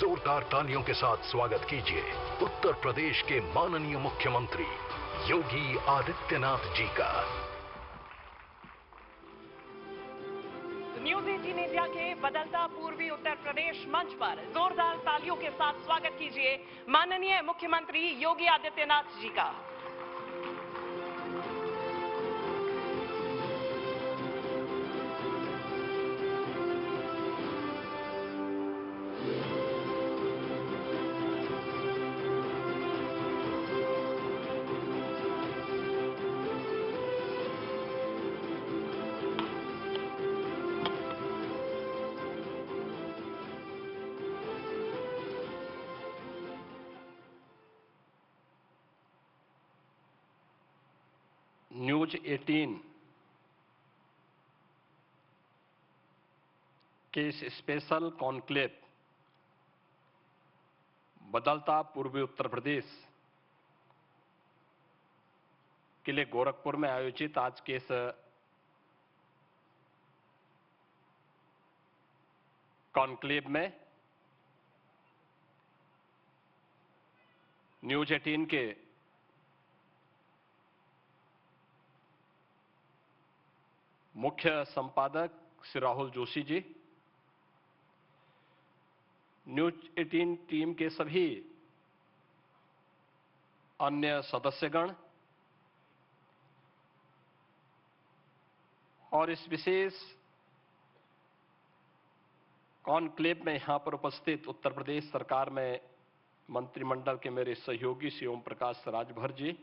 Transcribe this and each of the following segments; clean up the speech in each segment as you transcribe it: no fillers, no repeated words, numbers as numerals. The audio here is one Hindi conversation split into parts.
जोरदार तालियों के साथ स्वागत कीजिए उत्तर प्रदेश के माननीय मुख्यमंत्री योगी आदित्यनाथ जी का। न्यूज 18 इंडिया के बदलता पूर्वी उत्तर प्रदेश मंच पर जोरदार तालियों के साथ स्वागत कीजिए माननीय मुख्यमंत्री योगी आदित्यनाथ जी का। न्यूज 18 के इस स्पेशल कॉन्क्लेव बदलता पूर्वी उत्तर प्रदेश के लिए गोरखपुर में आयोजित आज के इस कॉन्क्लेव में न्यूज 18 के मुख्य संपादक श्री राहुल जोशी जी, न्यूज 18 टीम के सभी अन्य सदस्यगण और इस विशेष कॉन्क्लेव में यहां पर उपस्थित उत्तर प्रदेश सरकार में मंत्रिमंडल के मेरे सहयोगी श्री ओम प्रकाश राजभर जी,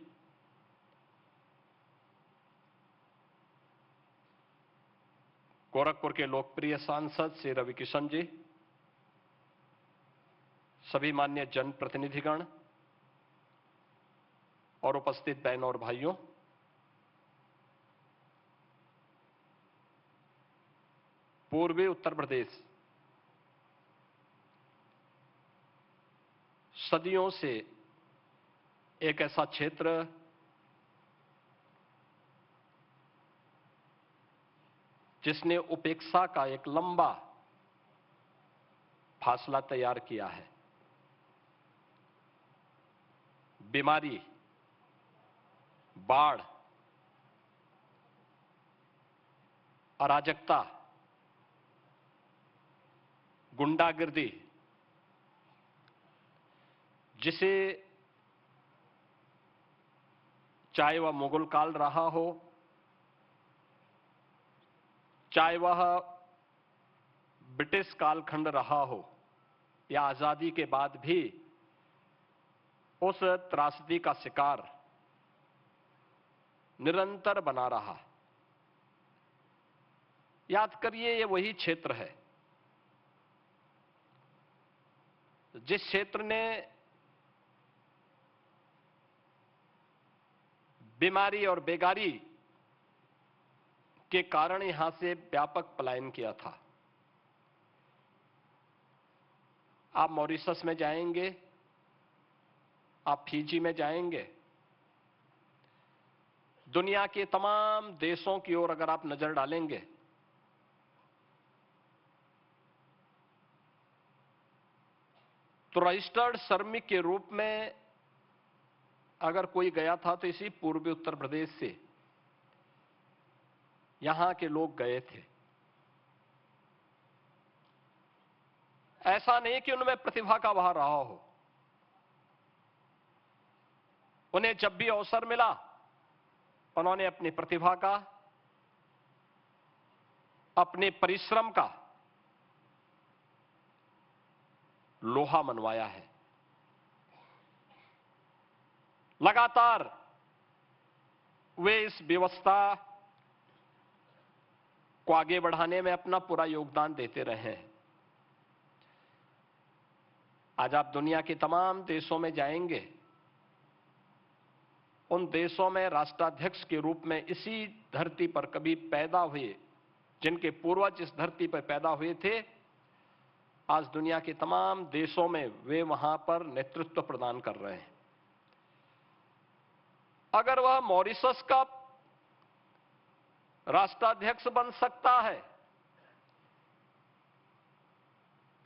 गोरखपुर के लोकप्रिय सांसद श्री रवि किशन जी, सभी मान्य जनप्रतिनिधिगण और उपस्थित बहनों और भाइयों, पूर्वी उत्तर प्रदेश सदियों से एक ऐसा क्षेत्र जिसने उपेक्षा का एक लंबा फासला तैयार किया है। बीमारी, बाढ़, अराजकता, गुंडागिर्दी, जिसे चाहे वह मुगल काल रहा हो, चाहे वह ब्रिटिश कालखंड रहा हो या आजादी के बाद भी उस त्रासदी का शिकार निरंतर बना रहा। याद करिए, ये वही क्षेत्र है जिस क्षेत्र ने बीमारी और बेगारी के कारण यहां से व्यापक पलायन किया था। आप मॉरिशस में जाएंगे, आप फिजी में जाएंगे, दुनिया के तमाम देशों की ओर अगर आप नजर डालेंगे तो रजिस्टर्ड श्रमिक के रूप में अगर कोई गया था तो इसी पूर्वी उत्तर प्रदेश से यहां के लोग गए थे। ऐसा नहीं कि उनमें प्रतिभा का अभाव रहा हो, उन्हें जब भी अवसर मिला उन्होंने अपनी प्रतिभा का, अपने परिश्रम का लोहा मनवाया है। लगातार वे इस व्यवस्था को आगे बढ़ाने में अपना पूरा योगदान देते रहे हैं। आज आप दुनिया के तमाम देशों में जाएंगे, उन देशों में राष्ट्राध्यक्ष के रूप में इसी धरती पर कभी पैदा हुए, जिनके पूर्वज इस धरती पर पैदा हुए थे, आज दुनिया के तमाम देशों में वे वहां पर नेतृत्व प्रदान कर रहे हैं। अगर वह मॉरिशस का राष्ट्राध्यक्ष बन सकता है,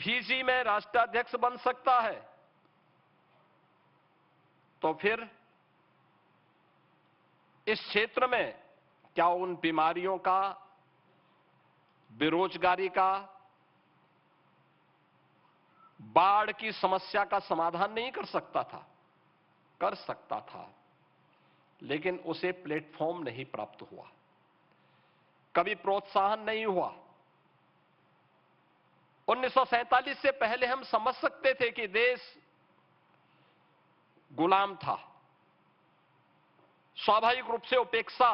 फिजी में राष्ट्राध्यक्ष बन सकता है, तो फिर इस क्षेत्र में क्या उन बीमारियों का, बेरोजगारी का, बाढ़ की समस्या का समाधान नहीं कर सकता था? कर सकता था, लेकिन उसे प्लेटफॉर्म नहीं प्राप्त हुआ, कभी प्रोत्साहन नहीं हुआ। 1947 से पहले हम समझ सकते थे कि देश गुलाम था, स्वाभाविक रूप से उपेक्षा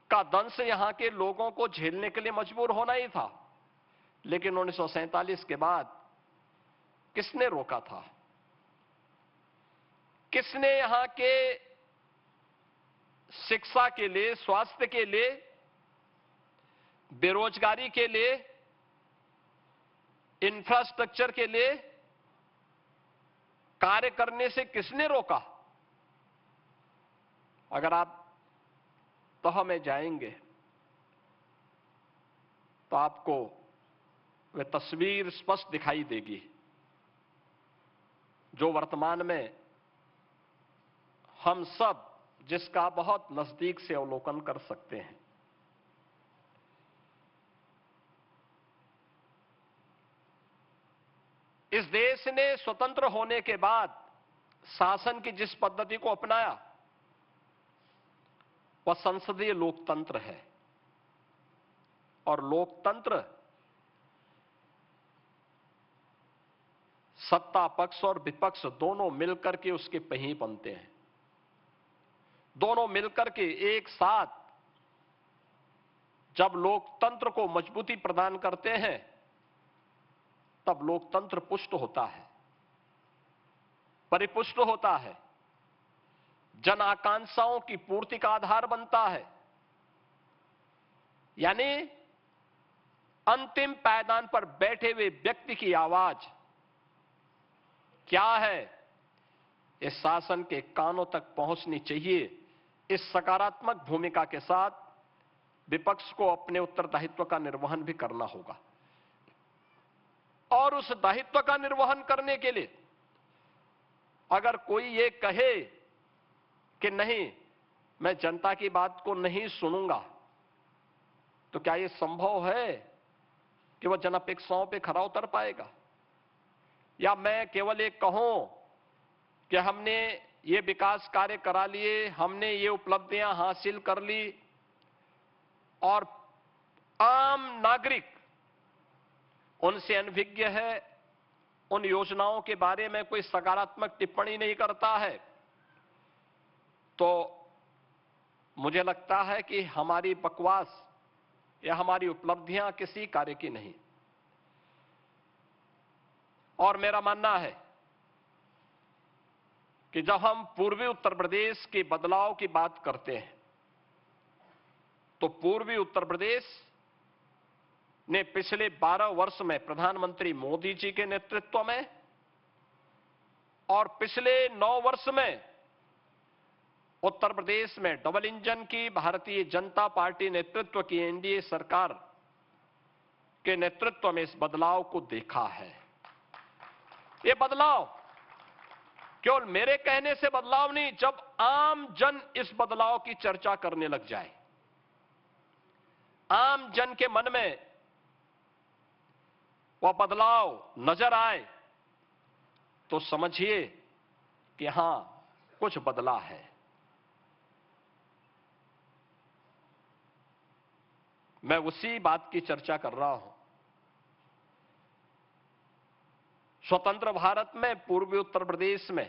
का दंश यहां के लोगों को झेलने के लिए मजबूर होना ही था। लेकिन 1947 के बाद किसने रोका था? किसने यहां के शिक्षा के लिए, स्वास्थ्य के लिए, बेरोजगारी के लिए, इंफ्रास्ट्रक्चर के लिए कार्य करने से किसने रोका? अगर आप तह में जाएंगे तो आपको वह तस्वीर स्पष्ट दिखाई देगी जो वर्तमान में हम सब जिसका बहुत नजदीक से अवलोकन कर सकते हैं। इस देश ने स्वतंत्र होने के बाद शासन की जिस पद्धति को अपनाया वह संसदीय लोकतंत्र है, और लोकतंत्र सत्ता पक्ष और विपक्ष दोनों मिलकर के उसके पहिए बनते हैं। दोनों मिलकर के एक साथ जब लोकतंत्र को मजबूती प्रदान करते हैं तब लोकतंत्र पुष्ट होता है, परिपुष्ट होता है, जन आकांक्षाओं की पूर्ति का आधार बनता है। यानी अंतिम पायदान पर बैठे हुए व्यक्ति की आवाज क्या है, इस शासन के कानों तक पहुंचनी चाहिए। इस सकारात्मक भूमिका के साथ विपक्ष को अपने उत्तरदायित्व का निर्वहन भी करना होगा, और उस दायित्व का निर्वहन करने के लिए अगर कोई ये कहे कि नहीं, मैं जनता की बात को नहीं सुनूंगा, तो क्या यह संभव है कि वह जनापेक्षाओं पे खरा उतर पाएगा? या मैं केवल एक कहूं कि हमने ये विकास कार्य करा लिए, हमने ये उपलब्धियां हासिल कर ली, और आम नागरिक उनसे अनभिज्ञ है, उन योजनाओं के बारे में कोई सकारात्मक टिप्पणी नहीं करता है, तो मुझे लगता है कि हमारी बकवास या हमारी उपलब्धियां किसी कार्य की नहीं। और मेरा मानना है कि जब हम पूर्वी उत्तर प्रदेश के बदलाव की बात करते हैं तो पूर्वी उत्तर प्रदेश ने पिछले 12 वर्ष में प्रधानमंत्री मोदी जी के नेतृत्व में और पिछले 9 वर्ष में उत्तर प्रदेश में डबल इंजन की भारतीय जनता पार्टी नेतृत्व की एनडीए सरकार के नेतृत्व में इस बदलाव को देखा है। ये बदलाव केवल मेरे कहने से बदलाव नहीं, जब आम जन इस बदलाव की चर्चा करने लग जाए, आम जन के मन में वह बदलाव नजर आए, तो समझिए कि हां, कुछ बदला है। मैं उसी बात की चर्चा कर रहा हूं। स्वतंत्र भारत में पूर्वी उत्तर प्रदेश में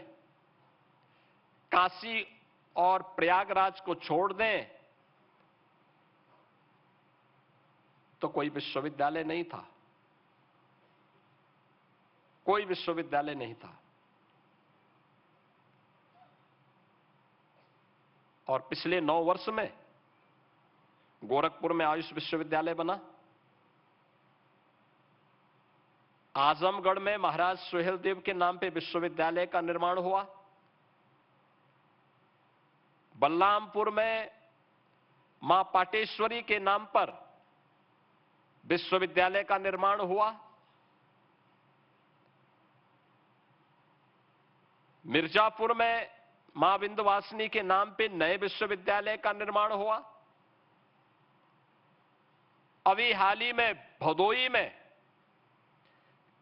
काशी और प्रयागराज को छोड़ दें तो कोई विश्वविद्यालय नहीं था, कोई विश्वविद्यालय नहीं था। और पिछले 9 वर्ष में गोरखपुर में आयुष विश्वविद्यालय बना, आजमगढ़ में महाराज सुहेलदेव के नाम पे विश्वविद्यालय का निर्माण हुआ, बलरामपुर में मां पाटेश्वरी के नाम पर विश्वविद्यालय का निर्माण हुआ, मिर्जापुर में मां विंध्यवासिनी के नाम पे नए विश्वविद्यालय का निर्माण हुआ। अभी हाल ही में भदोई में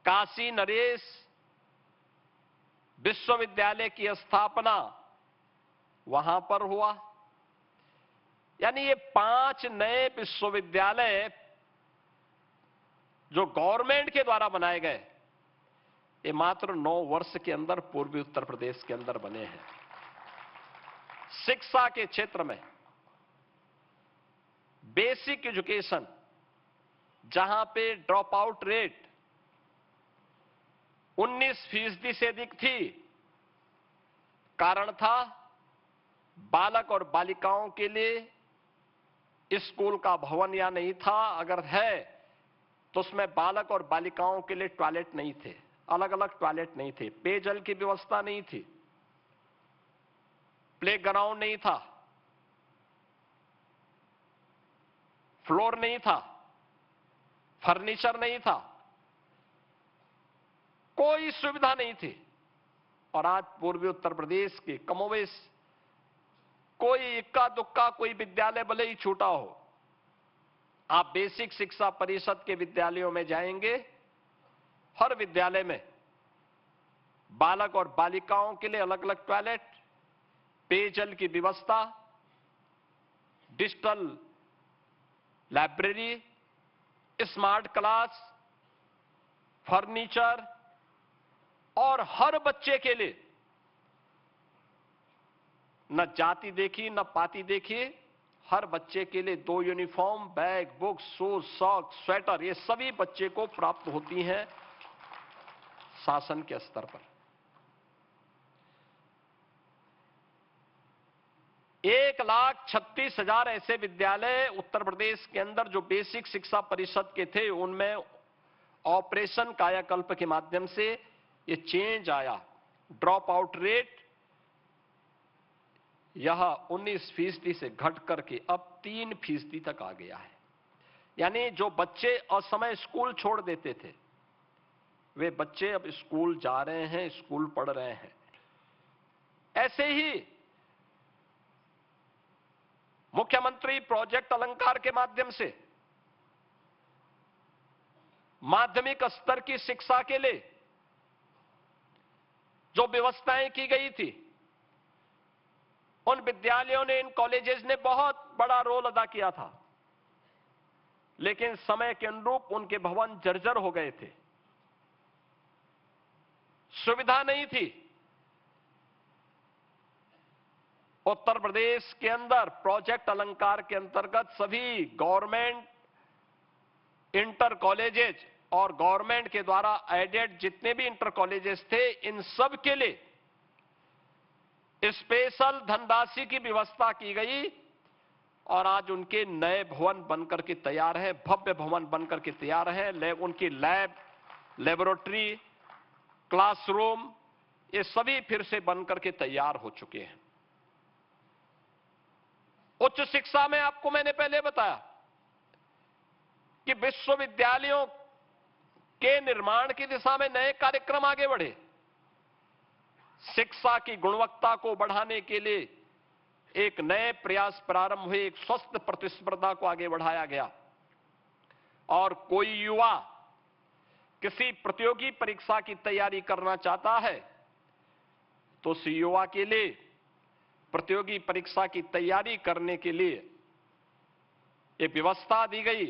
काशी नरेश विश्वविद्यालय की स्थापना वहां पर हुआ। यानी ये 5 नए विश्वविद्यालय जो गवर्नमेंट के द्वारा बनाए गए, ये मात्र 9 वर्ष के अंदर पूर्वी उत्तर प्रदेश के अंदर बने हैं। शिक्षा के क्षेत्र में बेसिक एजुकेशन, जहां पे ड्रॉप आउट रेट 19% से अधिक थी, कारण था बालक और बालिकाओं के लिए स्कूल का भवन या नहीं था, अगर है तो उसमें बालक और बालिकाओं के लिए टॉयलेट नहीं थे, अलग अलग टॉयलेट नहीं थे, पेयजल की व्यवस्था नहीं थी, प्लेग्राउंड नहीं था, फ्लोर नहीं था, फर्नीचर नहीं था, कोई सुविधा नहीं थी। और आज पूर्वी उत्तर प्रदेश के कमोवेश कोई इक्का दुक्का कोई विद्यालय भले ही छूटा हो, आप बेसिक शिक्षा परिषद के विद्यालयों में जाएंगे, हर विद्यालय में बालक और बालिकाओं के लिए अलग अलग टॉयलेट, पेयजल की व्यवस्था, digital library, smart class, furniture, और हर बच्चे के लिए न जाति देखी न पाति देखी, हर बच्चे के लिए 2 uniform, bag, book, shoes, socks, sweater, ये सभी बच्चे को प्राप्त होती हैं शासन के स्तर पर। 1,36,000 ऐसे विद्यालय उत्तर प्रदेश के अंदर जो बेसिक शिक्षा परिषद के थे, उनमें ऑपरेशन कायाकल्प के माध्यम से ये चेंज आया। ड्रॉप आउट रेट यह 19% से घट करके अब 3% तक आ गया है। यानी जो बच्चे असमय स्कूल छोड़ देते थे, वे बच्चे अब स्कूल जा रहे हैं, स्कूल पढ़ रहे हैं। ऐसे ही मुख्यमंत्री प्रोजेक्ट अलंकार के माध्यम से माध्यमिक स्तर की शिक्षा के लिए जो व्यवस्थाएं की गई थी, उन विद्यालयों ने, इन कॉलेजेस ने बहुत बड़ा रोल अदा किया था, लेकिन समय के अनुरूप उनके भवन जर्जर हो गए थे, सुविधा नहीं थी। उत्तर प्रदेश के अंदर प्रोजेक्ट अलंकार के अंतर्गत सभी गवर्नमेंट इंटर कॉलेजेस और गवर्नमेंट के द्वारा एडेड जितने भी इंटर कॉलेजेस थे, इन सब के लिए स्पेशल धनराशि की व्यवस्था की गई और आज उनके नए भवन बनकर के तैयार हैं, भव्य भवन बनकर के तैयार हैं। उनकी लैब, लेबोरेटरी, क्लासरूम, ये सभी फिर से बनकर के तैयार हो चुके हैं। उच्च शिक्षा में आपको मैंने पहले बताया कि विश्वविद्यालयों के निर्माण की दिशा में नए कार्यक्रम आगे बढ़े। शिक्षा की गुणवत्ता को बढ़ाने के लिए एक नए प्रयास प्रारंभ हुए, एक स्वस्थ प्रतिस्पर्धा को आगे बढ़ाया गया। और कोई युवा किसी प्रतियोगी परीक्षा की तैयारी करना चाहता है तो उस युवा के लिए प्रतियोगी परीक्षा की तैयारी करने के लिए एक व्यवस्था दी गई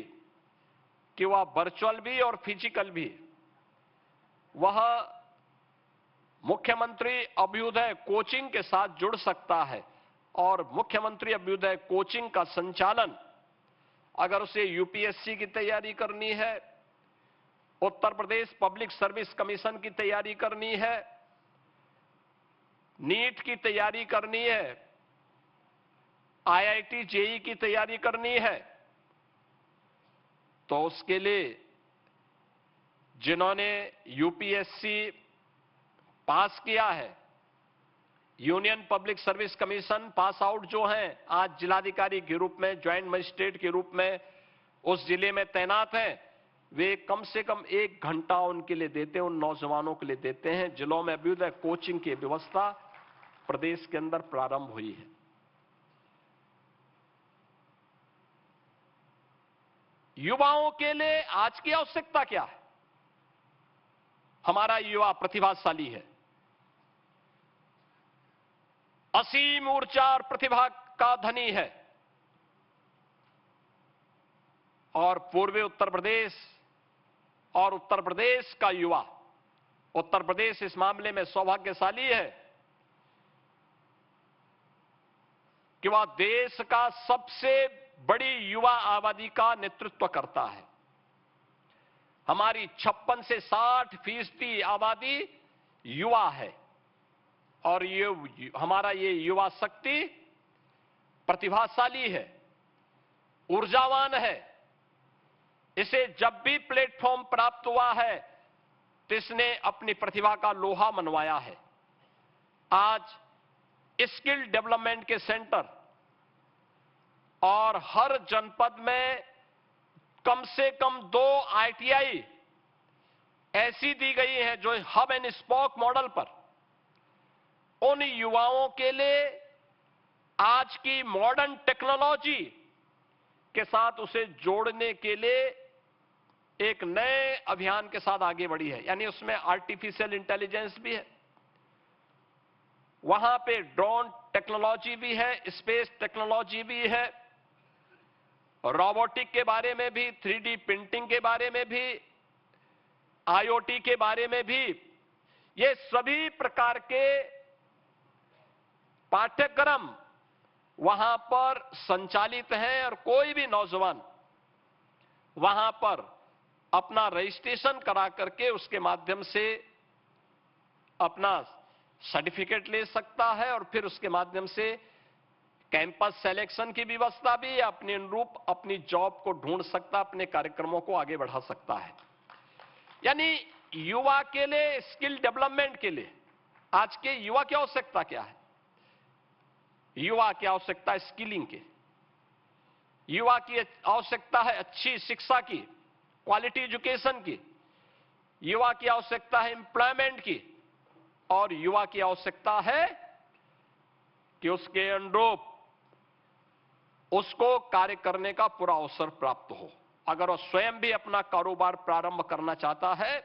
कि वह वर्चुअल भी और फिजिकल भी, वह मुख्यमंत्री अभ्युदय कोचिंग के साथ जुड़ सकता है। और मुख्यमंत्री अभ्युदय कोचिंग का संचालन अगर उसे यूपीएससी की तैयारी करनी है, Uttar Pradesh public service commission की तैयारी करनी है, नीट की तैयारी करनी है, आईआईटी जेईई की तैयारी करनी है, तो उसके लिए जिन्होंने यूपीएससी पास किया है, union public service commission pass out जो हैं, आज जिलाधिकारी के रूप में, ज्वाइंट मजिस्ट्रेट के रूप में उस जिले में तैनात हैं, वे कम से कम 1 घंटा उनके लिए देते हैं, उन नौजवानों के लिए देते हैं। जिलों में अभ्युदय कोचिंग की व्यवस्था प्रदेश के अंदर प्रारंभ हुई है। युवाओं के लिए आज की आवश्यकता क्या है? हमारा युवा प्रतिभाशाली है, असीम ऊर्जा और प्रतिभा का धनी है, और पूर्वी उत्तर प्रदेश और उत्तर प्रदेश का युवा, उत्तर प्रदेश इस मामले में सौभाग्यशाली है कि वह देश का सबसे बड़ी युवा आबादी का नेतृत्व करता है। हमारी 56 से 60% आबादी युवा है, और हमारा ये युवा शक्ति प्रतिभाशाली है, ऊर्जावान है। इसे जब भी प्लेटफॉर्म प्राप्त हुआ है तो इसने अपनी प्रतिभा का लोहा मनवाया है। आज स्किल डेवलपमेंट के सेंटर और हर जनपद में कम से कम 2 ITI ऐसी दी गई है जो हब एंड स्पोक मॉडल पर उन युवाओं के लिए आज की मॉडर्न टेक्नोलॉजी के साथ उसे जोड़ने के लिए एक नए अभियान के साथ आगे बढ़ी है। यानी उसमें आर्टिफिशियल इंटेलिजेंस भी है, वहां पे ड्रोन टेक्नोलॉजी भी है, स्पेस टेक्नोलॉजी भी है, रोबोटिक के बारे में भी, 3D प्रिंटिंग के बारे में भी, IoT के बारे में भी। ये सभी प्रकार के पाठ्यक्रम वहां पर संचालित हैं, और कोई भी नौजवान वहां पर अपना रजिस्ट्रेशन करा करके उसके माध्यम से अपना सर्टिफिकेट ले सकता है, और फिर उसके माध्यम से कैंपस सिलेक्शन की व्यवस्था भी अपने अनुरूप अपनी जॉब को ढूंढ सकता, अपने कार्यक्रमों को आगे बढ़ा सकता है। यानी युवा के लिए, स्किल डेवलपमेंट के लिए आज के युवा की आवश्यकता क्या है? युवा की आवश्यकता है स्किलिंग की, युवा की आवश्यकता है अच्छी शिक्षा की, क्वालिटी एजुकेशन की, युवा की आवश्यकता है एम्प्लॉयमेंट की, और युवा की आवश्यकता है कि उसके अनुरूप उसको कार्य करने का पूरा अवसर प्राप्त हो। अगर वह स्वयं भी अपना कारोबार प्रारंभ करना चाहता है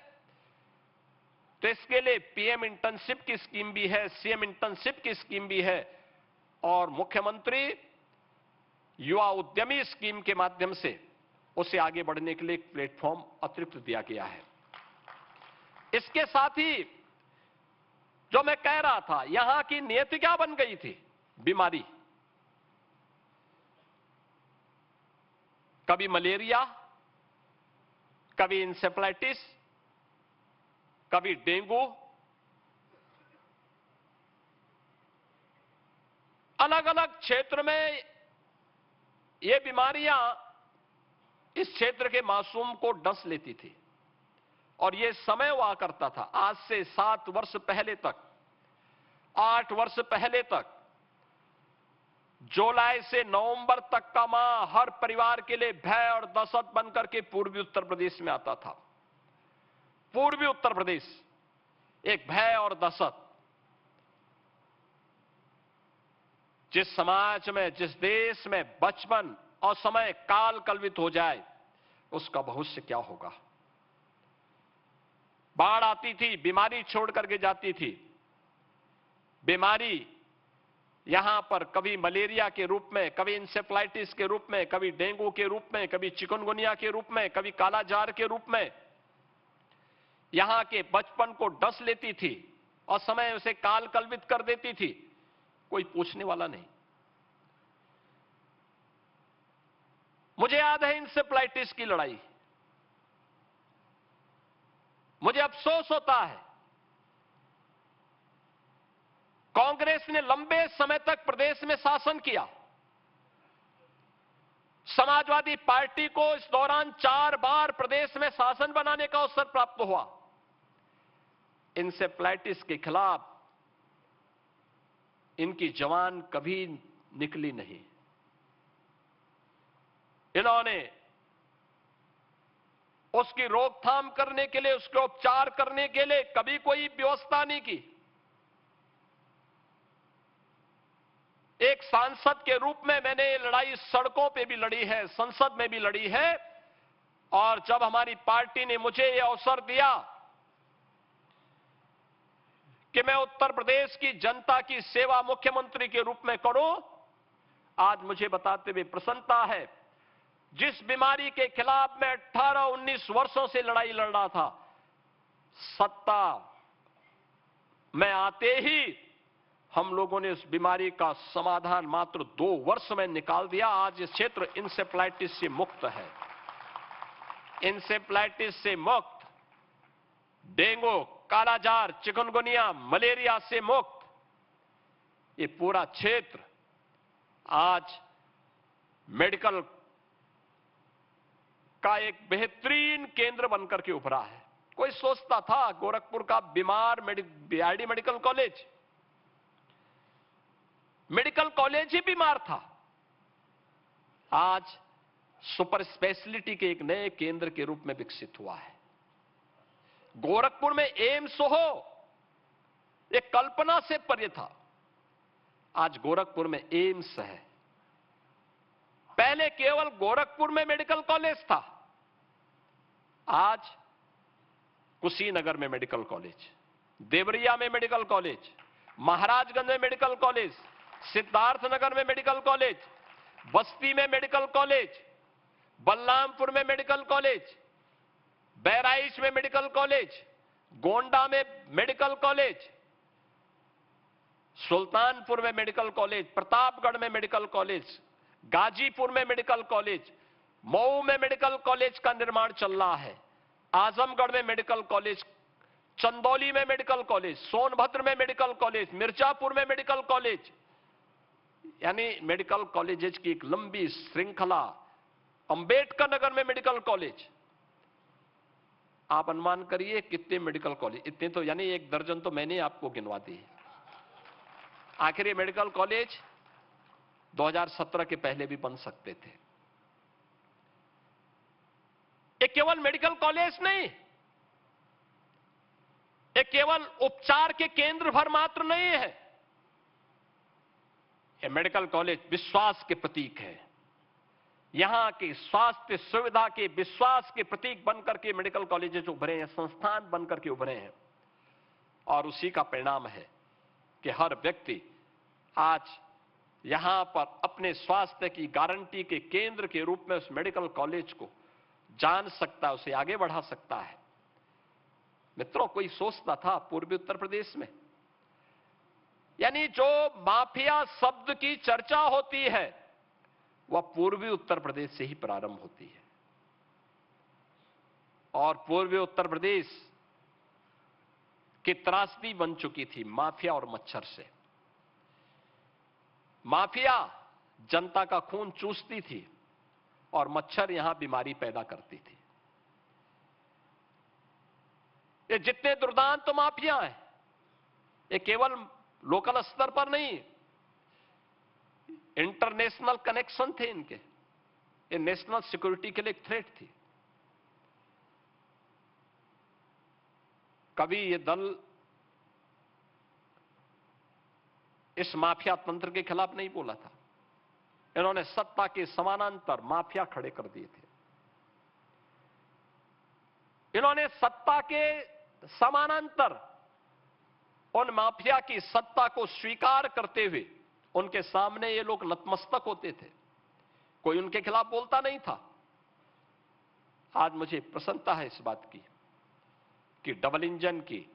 तो इसके लिए PM इंटर्नशिप की स्कीम भी है, CM इंटर्नशिप की स्कीम भी है, और मुख्यमंत्री युवा उद्यमी स्कीम के माध्यम से उसे आगे बढ़ने के लिए एक प्लेटफॉर्म अतिरिक्त दिया गया है। इसके साथ ही जो मैं कह रहा था, यहां की नियति क्या बन गई थी? बीमारी, कभी मलेरिया, कभी इंसेफ्लाइटिस, कभी डेंगू, अलग अलग क्षेत्र में ये बीमारियां इस क्षेत्र के मासूम को डस लेती थी, और ये समय हुआ करता था आज से 7 वर्ष पहले तक, 8 वर्ष पहले तक, जुलाई से नवंबर तक का माह हर परिवार के लिए भय और दहशत बनकर के पूर्वी उत्तर प्रदेश में आता था। पूर्वी उत्तर प्रदेश एक भय और दहशत, जिस समाज में, जिस देश में बचपन और समय काल कल्पित हो जाए उसका भविष्य क्या होगा? बाढ़ आती थी, बीमारी छोड़ करके जाती थी। बीमारी यहां पर कभी मलेरिया के रूप में, कभी इंसेफ्लाइटिस के रूप में, कभी डेंगू के रूप में, कभी चिकनगुनिया के रूप में, कभी कालाजार के रूप में यहां के बचपन को डस लेती थी और समय उसे काल कल्पित कर देती थी। कोई पूछने वाला नहीं। मुझे याद है इंसेफ्लाइटिस की लड़ाई, मुझे अफसोस होता है कांग्रेस ने लंबे समय तक प्रदेश में शासन किया। समाजवादी पार्टी को इस दौरान 4 बार प्रदेश में शासन बनाने का अवसर प्राप्त हुआ। इंसेफ्लाइटिस के खिलाफ इनकी जवान कभी निकली नहीं। इन्होंने उसकी रोकथाम करने के लिए, उसके उपचार करने के लिए कभी कोई व्यवस्था नहीं की। एक सांसद के रूप में मैंने ये लड़ाई सड़कों पे भी लड़ी है, संसद में भी लड़ी है, और जब हमारी पार्टी ने मुझे ये अवसर दिया कि मैं उत्तर प्रदेश की जनता की सेवा मुख्यमंत्री के रूप में करूं, आज मुझे बताते हुए प्रसन्नता है। जिस बीमारी के खिलाफ मैं 18-19 वर्षों से लड़ाई लड़ रहा था, सत्ता में आते ही हम लोगों ने उस बीमारी का समाधान मात्र 2 वर्ष में निकाल दिया। आज ये क्षेत्र इंसेफ्लाइटिस से मुक्त है, इंसेफ्लाइटिस से मुक्त, डेंगू, कालाजार, चिकनगुनिया, मलेरिया से मुक्त। ये पूरा क्षेत्र आज मेडिकल का एक बेहतरीन केंद्र बनकर के उभरा है। कोई सोचता था गोरखपुर का बीमार बीआरडी मेडिकल कॉलेज ही बीमार था, आज सुपर स्पेशलिटी के एक नए केंद्र के रूप में विकसित हुआ है। गोरखपुर में एम्स हो, एक कल्पना से परे था, आज गोरखपुर में एम्स है। पहले केवल गोरखपुर में मेडिकल कॉलेज था, आज कुशीनगर में मेडिकल कॉलेज, देवरिया में मेडिकल कॉलेज, महाराजगंज में मेडिकल कॉलेज, सिद्धार्थनगर में मेडिकल कॉलेज, बस्ती में मेडिकल कॉलेज, बलरामपुर में मेडिकल कॉलेज, बहराइच में मेडिकल कॉलेज, गोंडा में मेडिकल कॉलेज, सुल्तानपुर में मेडिकल कॉलेज, प्रतापगढ़ में मेडिकल कॉलेज, गाजीपुर में मेडिकल कॉलेज, मऊ में मेडिकल कॉलेज का निर्माण चल रहा है, आजमगढ़ में मेडिकल कॉलेज, चंदौली में मेडिकल कॉलेज, सोनभद्र में मेडिकल कॉलेज, मिर्जापुर में मेडिकल कॉलेज, यानी मेडिकल कॉलेजेस की एक लंबी श्रृंखला। अंबेडकर नगर में मेडिकल कॉलेज, आप अनुमान करिए कितने मेडिकल कॉलेज, इतने तो यानी 1 दर्जन तो मैंने आपको गिनवा दी। आखिर ये मेडिकल कॉलेज 2017 के पहले भी बन सकते थे। ये केवल मेडिकल कॉलेज नहीं, ये केवल उपचार के केंद्र भर मात्र नहीं है, ये मेडिकल कॉलेज विश्वास के प्रतीक है। यहां की स्वास्थ्य सुविधा के विश्वास के प्रतीक बनकर के मेडिकल कॉलेजेस उभरे हैं, संस्थान बनकर के उभरे हैं, और उसी का परिणाम है कि हर व्यक्ति आज यहां पर अपने स्वास्थ्य की गारंटी के केंद्र के रूप में उस मेडिकल कॉलेज को जान सकता है, उसे आगे बढ़ा सकता है। मित्रों, कोई सोचता था पूर्वी उत्तर प्रदेश में, यानी जो माफिया शब्द की चर्चा होती है वह पूर्वी उत्तर प्रदेश से ही प्रारंभ होती है, और पूर्वी उत्तर प्रदेश की त्रासदी बन चुकी थी माफिया और मच्छर से। माफिया जनता का खून चूसती थी और मच्छर यहां बीमारी पैदा करती थी। ये जितने दुर्दांत तो माफिया हैं, ये केवल लोकल स्तर पर नहीं, इंटरनेशनल कनेक्शन थे इनके, ये नेशनल सिक्योरिटी के लिए एक थ्रेट थी। कभी ये दल इस माफिया तंत्र के खिलाफ नहीं बोला था, इन्होंने सत्ता के समानांतर माफिया खड़े कर दिए थे। इन्होंने सत्ता के समानांतर उन माफिया की सत्ता को स्वीकार करते हुए उनके सामने ये लोग नतमस्तक होते थे, कोई उनके खिलाफ बोलता नहीं था। आज मुझे प्रसन्नता है इस बात की कि डबल इंजन की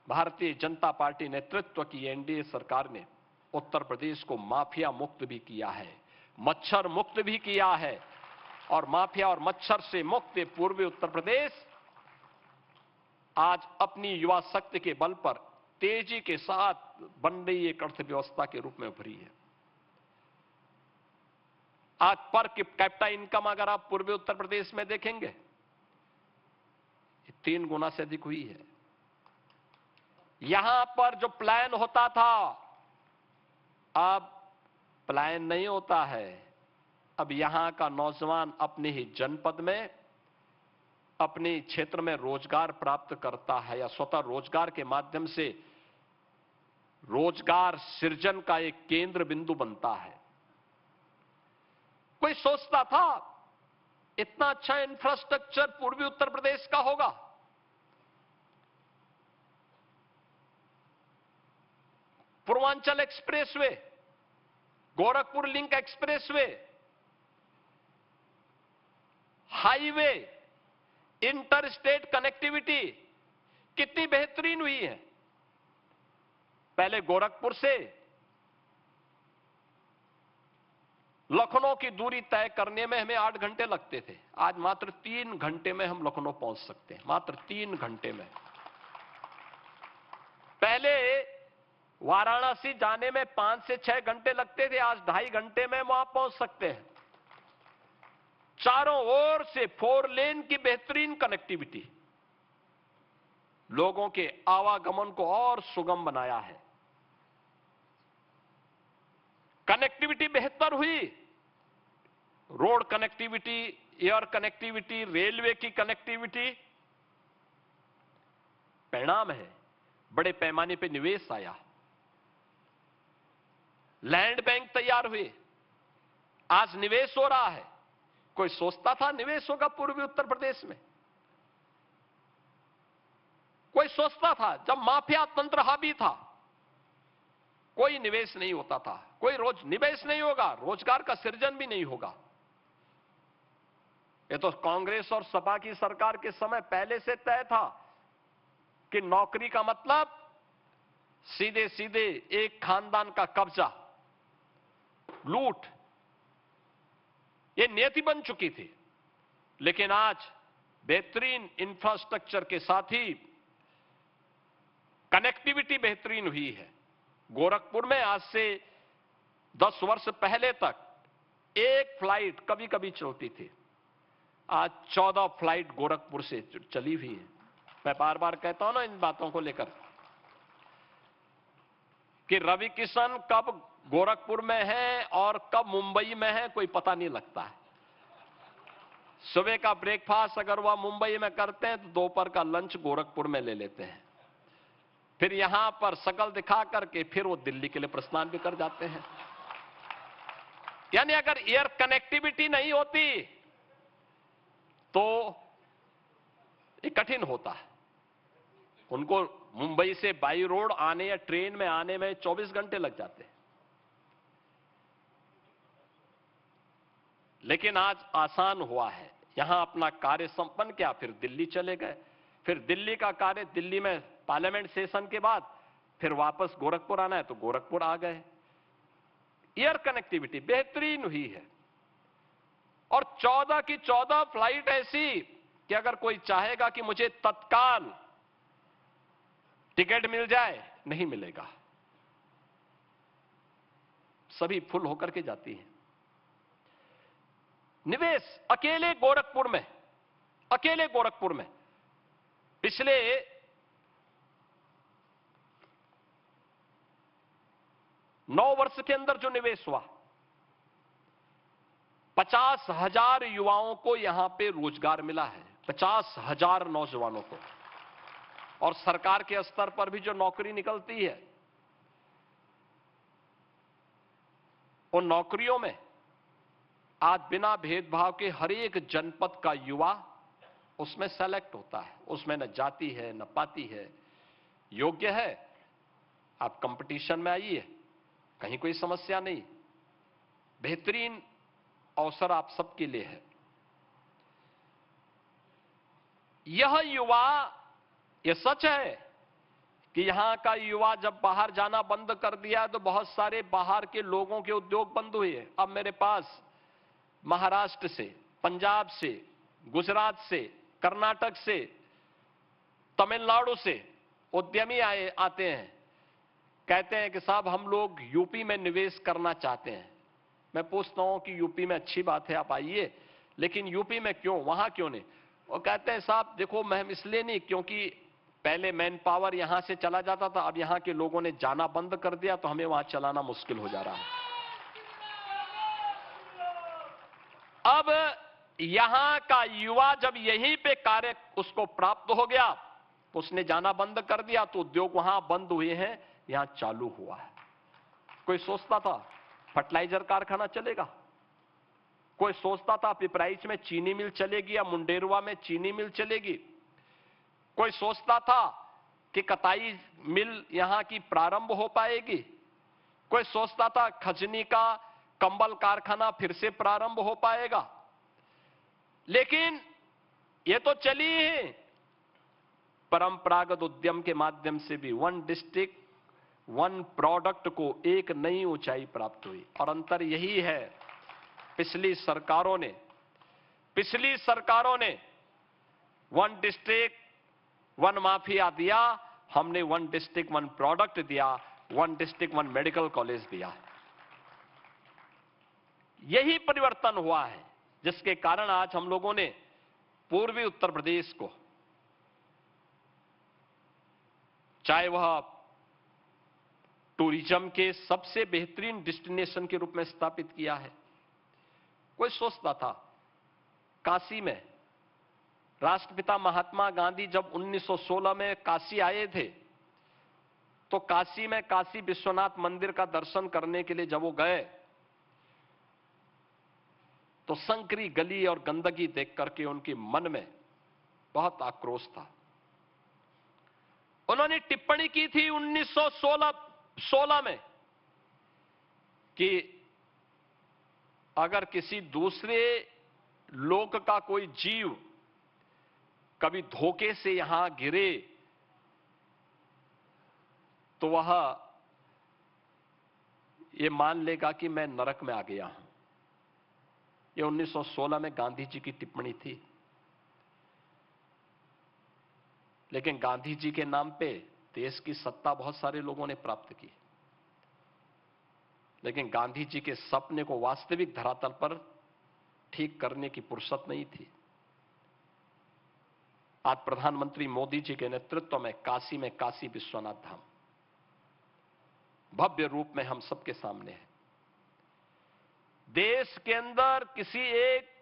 भारतीय जनता पार्टी नेतृत्व की एनडीए सरकार ने उत्तर प्रदेश को माफिया मुक्त भी किया है, मच्छर मुक्त भी किया है, और माफिया और मच्छर से मुक्त पूर्वी उत्तर प्रदेश आज अपनी युवा शक्ति के बल पर तेजी के साथ बन रही एक अर्थव्यवस्था के रूप में उभरी है। आज पर कैपिटा इनकम अगर आप पूर्वी उत्तर प्रदेश में देखेंगे, 3 गुना से अधिक हुई है। यहां पर जो प्लान होता था अब प्लान नहीं होता है। अब यहां का नौजवान अपने ही जनपद में अपने क्षेत्र में रोजगार प्राप्त करता है या स्वतः रोजगार के माध्यम से रोजगार सृजन का एक केंद्र बिंदु बनता है। कोई सोचता था इतना अच्छा इंफ्रास्ट्रक्चर पूर्वी उत्तर प्रदेश का होगा? Purvanchal expressway, Gorakhpur link expressway, highway, inter state connectivity कितनी बेहतरीन हुई है। पहले गोरखपुर से लखनऊ की दूरी तय करने में हमें 8 घंटे लगते थे, आज मात्र 3 घंटे में हम लखनऊ पहुंच सकते हैं, मात्र 3 घंटे में। पहले वाराणसी जाने में 5 से 6 घंटे लगते थे, आज 2.5 घंटे में वहां पहुंच सकते हैं। चारों ओर से 4 लेन की बेहतरीन कनेक्टिविटी लोगों के आवागमन को और सुगम बनाया है। कनेक्टिविटी बेहतर हुई, road connectivity, air connectivity, railway की कनेक्टिविटी। परिणाम है बड़े पैमाने पे निवेश आया, लैंड बैंक तैयार हुए, आज निवेश हो रहा है। कोई सोचता था निवेश होगा पूर्वी उत्तर प्रदेश में? कोई सोचता था? जब माफिया तंत्र हावी था कोई निवेश नहीं होता था, कोई निवेश नहीं होगा, रोजगार का सृजन भी नहीं होगा। ये तो कांग्रेस और सपा की सरकार के समय पहले से तय था कि नौकरी का मतलब सीधे सीधे एक खानदान का कब्जा, लूट, ये नीति बन चुकी थी। लेकिन आज बेहतरीन इंफ्रास्ट्रक्चर के साथ ही कनेक्टिविटी बेहतरीन हुई है। गोरखपुर में आज से 10 वर्ष पहले तक एक फ्लाइट कभी कभी चलती थी, आज 14 फ्लाइट गोरखपुर से चली हुई है। मैं बार बार कहता हूं ना इन बातों को लेकर कि रवि किशन कब गोरखपुर में है और कब मुंबई में है कोई पता नहीं लगता है। सुबह का ब्रेकफास्ट अगर वह मुंबई में करते हैं तो दोपहर का लंच गोरखपुर में ले लेते हैं, फिर यहां पर शकल दिखा करके फिर वो दिल्ली के लिए प्रस्थान भी कर जाते हैं। यानी अगर एयर कनेक्टिविटी नहीं होती तो ये कठिन होता है। उनको मुंबई से बाई रोड आने या ट्रेन में आने में 24 घंटे लग जाते हैं। लेकिन आज आसान हुआ है, यहां अपना कार्य संपन्न किया, फिर दिल्ली चले गए, फिर दिल्ली का कार्य, दिल्ली में पार्लियामेंट सेशन के बाद फिर वापस गोरखपुर आना है तो गोरखपुर आ गए। एयर कनेक्टिविटी बेहतरीन हुई है और 14 की 14 फ्लाइट ऐसी कि अगर कोई चाहेगा कि मुझे तत्काल टिकट मिल जाए, नहीं मिलेगा, सभी फुल होकर के जाती है। निवेश अकेले गोरखपुर में पिछले 9 वर्ष के अंदर जो निवेश हुआ, 50,000 युवाओं को यहां पे रोजगार मिला है, 50,000 नौजवानों को। और सरकार के स्तर पर भी जो नौकरी निकलती है उन नौकरियों में आज बिना भेदभाव के हर एक जनपद का युवा उसमें सेलेक्ट होता है, उसमें न जाति है न पाति है, योग्य है, आप कंपटीशन में आइए, कहीं कोई समस्या नहीं, बेहतरीन अवसर आप सबके लिए है। यह युवा, यह सच है कि यहां का युवा जब बाहर जाना बंद कर दिया तो बहुत सारे बाहर के लोगों के उद्योग बंद हुए। अब मेरे पास महाराष्ट्र से, पंजाब से, गुजरात से, कर्नाटक से, तमिलनाडु से उद्यमी आते हैं, कहते हैं कि साहब हम लोग यूपी में निवेश करना चाहते हैं। मैं पूछता हूं कि यूपी में अच्छी बात है, आप आइए, लेकिन यूपी में क्यों, वहां क्यों नहीं? वो कहते हैं साहब देखो मैं इसलिए नहीं, क्योंकि पहले मैन पावर यहां से चला जाता था, अब यहां के लोगों ने जाना बंद कर दिया तो हमें वहां चलाना मुश्किल हो जा रहा है। अब यहां का युवा जब यहीं पे कार्य उसको प्राप्त हो गया तो उसने जाना बंद कर दिया, तो उद्योग वहां बंद हुए हैं, यहां चालू हुआ है। कोई सोचता था फर्टिलाइजर कारखाना चलेगा, कोई सोचता था पिपराइच में चीनी मिल चलेगी या मुंडेरवा में चीनी मिल चलेगी, कोई सोचता था कि कताई मिल यहां की प्रारंभ हो पाएगी, कोई सोचता था खजनी का कंबल कारखाना फिर से प्रारंभ हो पाएगा। लेकिन ये तो चली है। परंपरागत उद्यम के माध्यम से भी वन डिस्ट्रिक्ट वन प्रोडक्ट को एक नई ऊंचाई प्राप्त हुई। और अंतर यही है, पिछली सरकारों ने वन डिस्ट्रिक्ट वन माफिया दिया, हमने वन डिस्ट्रिक्ट वन प्रोडक्ट दिया, one district one medical college दिया। यही परिवर्तन हुआ है, जिसके कारण आज हम लोगों ने पूर्वी उत्तर प्रदेश को, चाहे वह टूरिज्म के सबसे बेहतरीन डेस्टिनेशन के रूप में स्थापित किया है। कोई सोचता था, काशी में राष्ट्रपिता महात्मा गांधी जब 1916 में काशी आए थे, तो काशी में काशी विश्वनाथ मंदिर का दर्शन करने के लिए जब वो गए, तो संकरी गली और गंदगी देख करके उनके मन में बहुत आक्रोश था। उन्होंने टिप्पणी की थी 1916 में कि अगर किसी दूसरे लोक का कोई जीव कभी धोखे से यहां गिरे तो वह ये मान लेगा कि मैं नरक में आ गया हूं। ये 1916 में गांधी जी की टिप्पणी थी। लेकिन गांधी जी के नाम पे देश की सत्ता बहुत सारे लोगों ने प्राप्त की, लेकिन गांधी जी के सपने को वास्तविक धरातल पर ठीक करने की फुर्सत नहीं थी। आज प्रधानमंत्री मोदी जी के नेतृत्व में काशी विश्वनाथ धाम भव्य रूप में हम सबके सामने है। देश के अंदर किसी एक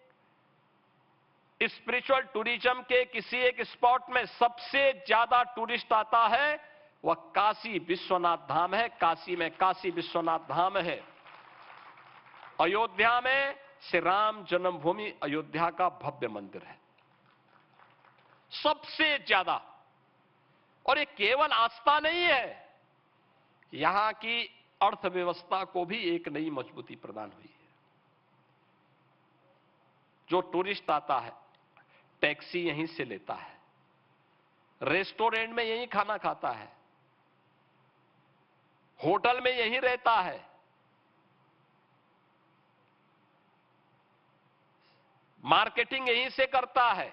स्पिरिचुअल टूरिज्म के किसी एक स्पॉट में सबसे ज्यादा टूरिस्ट आता है, वह काशी विश्वनाथ धाम है। काशी में काशी विश्वनाथ धाम है। अयोध्या में श्री राम जन्मभूमि अयोध्या का भव्य मंदिर है, सबसे ज्यादा। और ये केवल आस्था नहीं है, यहां की अर्थव्यवस्था को भी एक नई मजबूती प्रदान हुई है। जो टूरिस्ट आता है टैक्सी यहीं से लेता है, रेस्टोरेंट में यहीं खाना खाता है, होटल में यहीं रहता है, मार्केटिंग यहीं से करता है,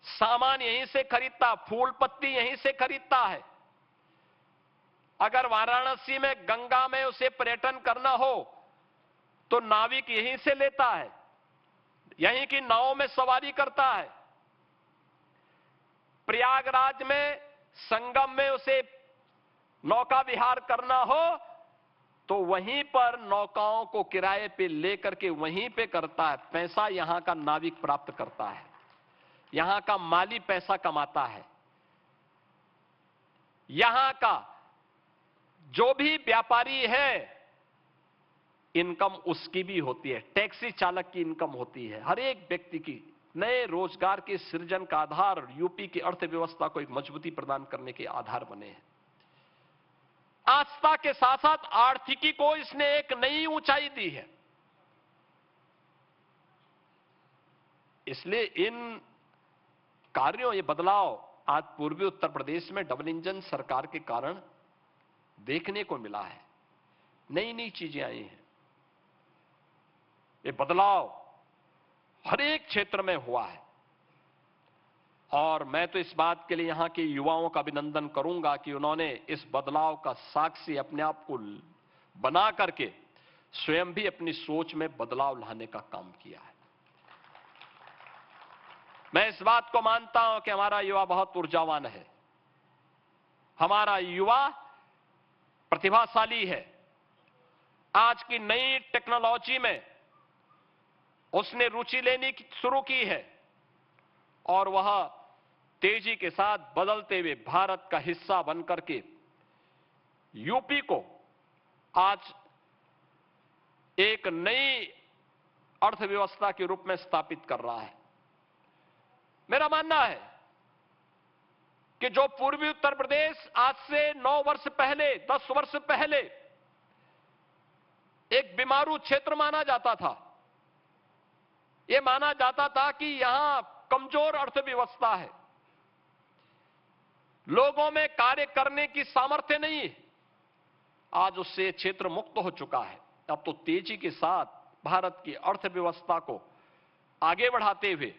सामान यहीं से खरीदता, फूल पत्ती यहीं से खरीदता है। अगर वाराणसी में गंगा में उसे पर्यटन करना हो तो नाविक यहीं से लेता है, यहीं की नाव में सवारी करता है। प्रयागराज में संगम में उसे नौका विहार करना हो तो वहीं पर नौकाओं को किराए पे लेकर के वहीं पे करता है। पैसा यहां का नाविक प्राप्त करता है, यहां का माली पैसा कमाता है। यहां का जो भी व्यापारी है इनकम उसकी भी होती है, टैक्सी चालक की इनकम होती है। हर एक व्यक्ति की नए रोजगार के सृजन का आधार यूपी की अर्थव्यवस्था को एक मजबूती प्रदान करने के आधार बने हैं। आस्था के साथ साथ आर्थिकी को इसने एक नई ऊंचाई दी है। इसलिए इन कार्यों, ये बदलाव आज पूर्वी उत्तर प्रदेश में डबल इंजन सरकार के कारण देखने को मिला है। नई नई चीजें आई हैं। ये बदलाव हर एक क्षेत्र में हुआ है और मैं तो इस बात के लिए यहां के युवाओं का अभिनंदन करूंगा कि उन्होंने इस बदलाव का साक्षी अपने आप को बना करके स्वयं भी अपनी सोच में बदलाव लाने का काम किया है। मैं इस बात को मानता हूं कि हमारा युवा बहुत ऊर्जावान है, हमारा युवा प्रतिभाशाली है, आज की नई टेक्नोलॉजी में उसने रुचि लेनी शुरू की है और वह तेजी के साथ बदलते हुए भारत का हिस्सा बनकर के यूपी को आज एक नई अर्थव्यवस्था के रूप में स्थापित कर रहा है। मेरा मानना है कि जो पूर्वी उत्तर प्रदेश आज से 9 वर्ष पहले, 10 वर्ष पहले एक बीमारू क्षेत्र माना जाता था, यह माना जाता था कि यहां कमजोर अर्थव्यवस्था है, लोगों में कार्य करने की सामर्थ्य नहीं है, आज उससे क्षेत्र मुक्त हो चुका है। अब तो तेजी के साथ भारत की अर्थव्यवस्था को आगे बढ़ाते हुए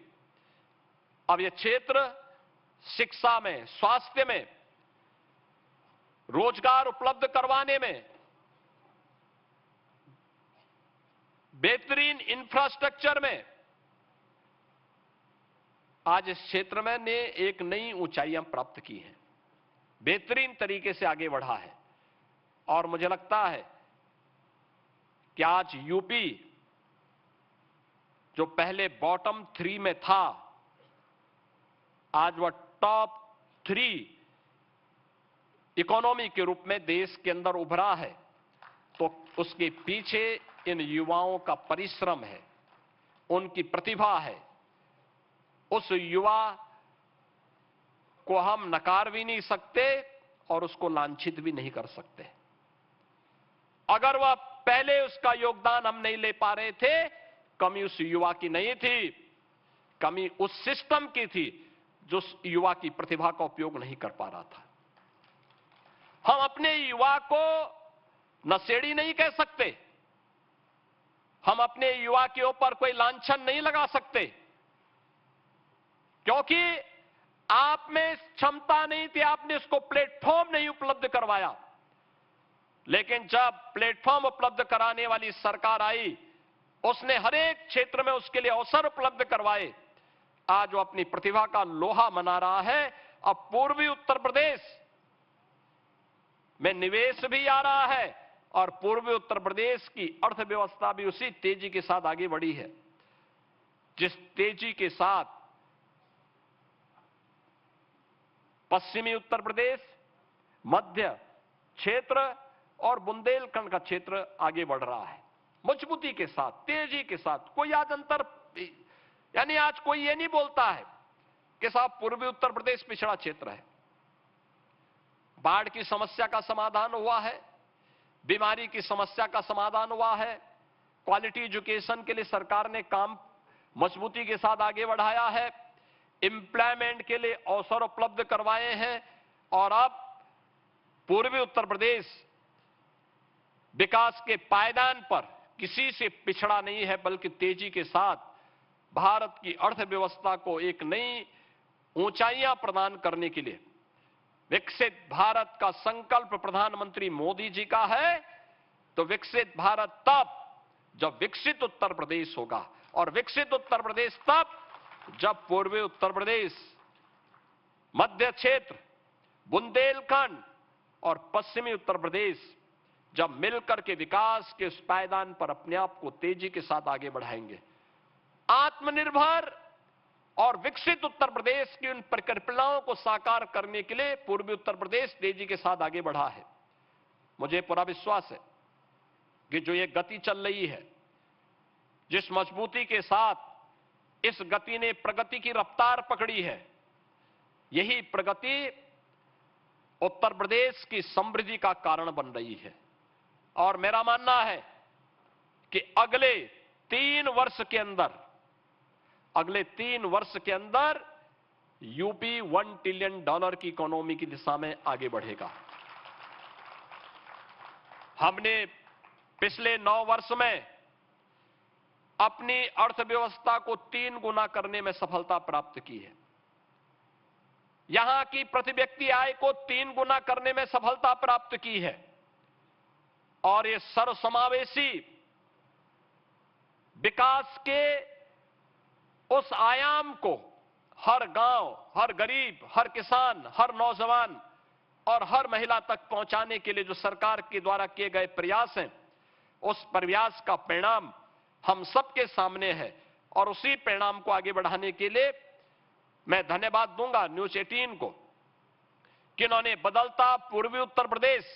अब यह क्षेत्र शिक्षा में, स्वास्थ्य में, रोजगार उपलब्ध करवाने में, बेहतरीन इंफ्रास्ट्रक्चर में आज इस क्षेत्र में ने एक नई ऊंचाइयां प्राप्त की हैं, बेहतरीन तरीके से आगे बढ़ा है। और मुझे लगता है कि आज यूपी जो पहले बॉटम 3 में था, आज वह टॉप 3 इकोनॉमी के रूप में देश के अंदर उभरा है। तो उसके पीछे इन युवाओं का परिश्रम है, उनकी प्रतिभा है। उस युवा को हम नकार भी नहीं सकते और उसको लांछित भी नहीं कर सकते। अगर वह पहले उसका योगदान हम नहीं ले पा रहे थे, कमी उस युवा की नहीं थी, कमी उस सिस्टम की थी जो उस युवा की प्रतिभा का उपयोग नहीं कर पा रहा था। हम अपने युवा को नशेड़ी नहीं कह सकते, हम अपने युवा के ऊपर कोई लांछन नहीं लगा सकते, क्योंकि आप में क्षमता नहीं थी, आपने उसको प्लेटफॉर्म नहीं उपलब्ध करवाया। लेकिन जब प्लेटफॉर्म उपलब्ध कराने वाली सरकार आई, उसने हर एक क्षेत्र में उसके लिए अवसर उपलब्ध करवाए। आज वो अपनी प्रतिभा का लोहा मना रहा है। अब पूर्वी उत्तर प्रदेश में निवेश भी आ रहा है और पूर्वी उत्तर प्रदेश की अर्थव्यवस्था भी उसी तेजी के साथ आगे बढ़ी है जिस तेजी के साथ पश्चिमी उत्तर प्रदेश, मध्य क्षेत्र और बुंदेलखंड का क्षेत्र आगे बढ़ रहा है, मजबूती के साथ, तेजी के साथ। कोई आज अंतर, यानी आज कोई ये नहीं बोलता है कि साहब पूर्वी उत्तर प्रदेश पिछड़ा क्षेत्र है। बाढ़ की समस्या का समाधान हुआ है, बीमारी की समस्या का समाधान हुआ है, क्वालिटी एजुकेशन के लिए सरकार ने काम मजबूती के साथ आगे बढ़ाया है, एम्प्लॉयमेंट के लिए अवसर उपलब्ध करवाए हैं और अब पूर्वी उत्तर प्रदेश विकास के पायदान पर किसी से पिछड़ा नहीं है, बल्कि तेजी के साथ भारत की अर्थव्यवस्था को एक नई ऊंचाइयां प्रदान करने के लिए विकसित भारत का संकल्प प्रधानमंत्री मोदी जी का है। तो विकसित भारत तब जब विकसित उत्तर प्रदेश होगा, और विकसित उत्तर प्रदेश तब जब पूर्वी उत्तर प्रदेश, मध्य क्षेत्र, बुंदेलखंड और पश्चिमी उत्तर प्रदेश जब मिलकर के विकास के उस पायदान पर अपने आप को तेजी के साथ आगे बढ़ाएंगे। आत्मनिर्भर और विकसित उत्तर प्रदेश की उन परिकल्पनाओं को साकार करने के लिए पूर्वी उत्तर प्रदेश तेजी के साथ आगे बढ़ा है। मुझे पूरा विश्वास है कि जो ये गति चल रही है, जिस मजबूती के साथ इस गति ने प्रगति की रफ्तार पकड़ी है, यही प्रगति उत्तर प्रदेश की समृद्धि का कारण बन रही है। और मेरा मानना है कि अगले 3 वर्ष के अंदर यूपी $1 ट्रिलियन की इकोनॉमी की दिशा में आगे बढ़ेगा। हमने पिछले 9 वर्ष में अपनी अर्थव्यवस्था को 3 गुना करने में सफलता प्राप्त की है। यहां की प्रति व्यक्ति आय को 3 गुना करने में सफलता प्राप्त की है। और ये सर्वसमावेशी विकास के उस आयाम को हर गांव, हर गरीब, हर किसान, हर नौजवान और हर महिला तक पहुंचाने के लिए जो सरकार के द्वारा किए गए प्रयास हैं, उस प्रयास का परिणाम हम सबके सामने है और उसी परिणाम को आगे बढ़ाने के लिए मैं धन्यवाद दूंगा न्यूज 18 को कि इन्होंने बदलता पूर्वी उत्तर प्रदेश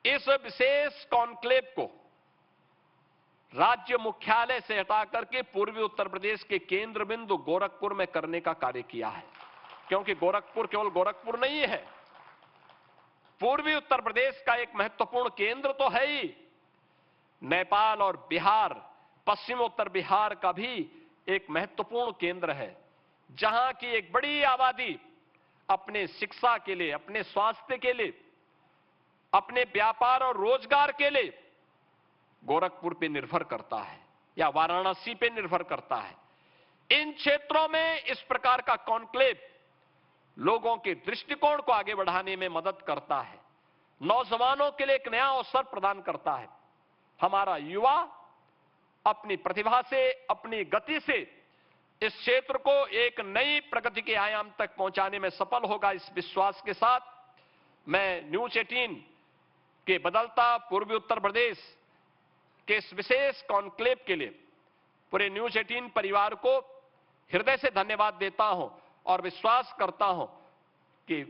इस विशेष कॉन्क्लेव को राज्य मुख्यालय से हटा करके पूर्वी उत्तर प्रदेश के केंद्र बिंदु गोरखपुर में करने का कार्य किया है। क्योंकि गोरखपुर केवल गोरखपुर नहीं है, पूर्वी उत्तर प्रदेश का एक महत्वपूर्ण केंद्र तो है ही, नेपाल और बिहार, पश्चिमोत्तर बिहार का भी एक महत्वपूर्ण केंद्र है, जहां की एक बड़ी आबादी अपने शिक्षा के लिए, अपने स्वास्थ्य के लिए, अपने व्यापार और रोजगार के लिए गोरखपुर पे निर्भर करता है या वाराणसी पे निर्भर करता है। इन क्षेत्रों में इस प्रकार का कॉन्क्लेव लोगों के दृष्टिकोण को आगे बढ़ाने में मदद करता है, नौजवानों के लिए एक नया अवसर प्रदान करता है। हमारा युवा अपनी प्रतिभा से, अपनी गति से इस क्षेत्र को एक नई प्रगति के आयाम तक पहुंचाने में सफल होगा। इस विश्वास के साथ मैं न्यूज 18 के बदलता पूर्वी उत्तर प्रदेश के इस विशेष कॉन्क्लेव के लिए पूरे न्यूज 18 परिवार को हृदय से धन्यवाद देता हूं और विश्वास करता हूं कि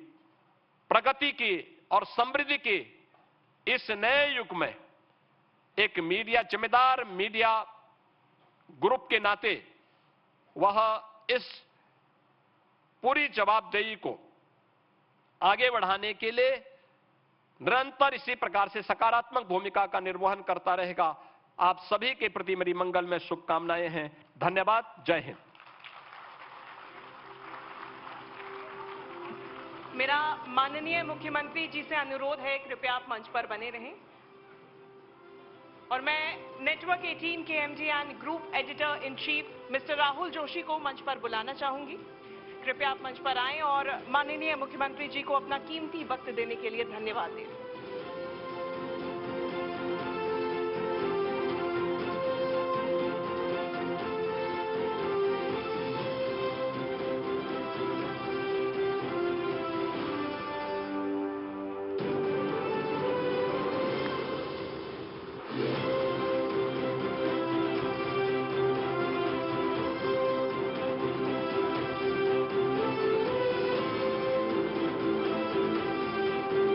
प्रगति की और समृद्धि की इस नए युग में एक मीडिया, जिम्मेदार मीडिया ग्रुप के नाते वह इस पूरी जवाबदेही को आगे बढ़ाने के लिए निरंतर इसी प्रकार से सकारात्मक भूमिका का निर्वहन करता रहेगा। आप सभी के प्रति मेरी मंगल में शुभकामनाएं हैं। धन्यवाद। जय हिंद। मेरा माननीय मुख्यमंत्री जी से अनुरोध है, कृपया आप मंच पर बने रहें और मैं नेटवर्क 18 के MD and group editor in chief mister Rahul Joshi को मंच पर बुलाना चाहूंगी। कृपया आप मंच पर आएं और माननीय मुख्यमंत्री जी को अपना कीमती वक्त देने के लिए धन्यवाद दें।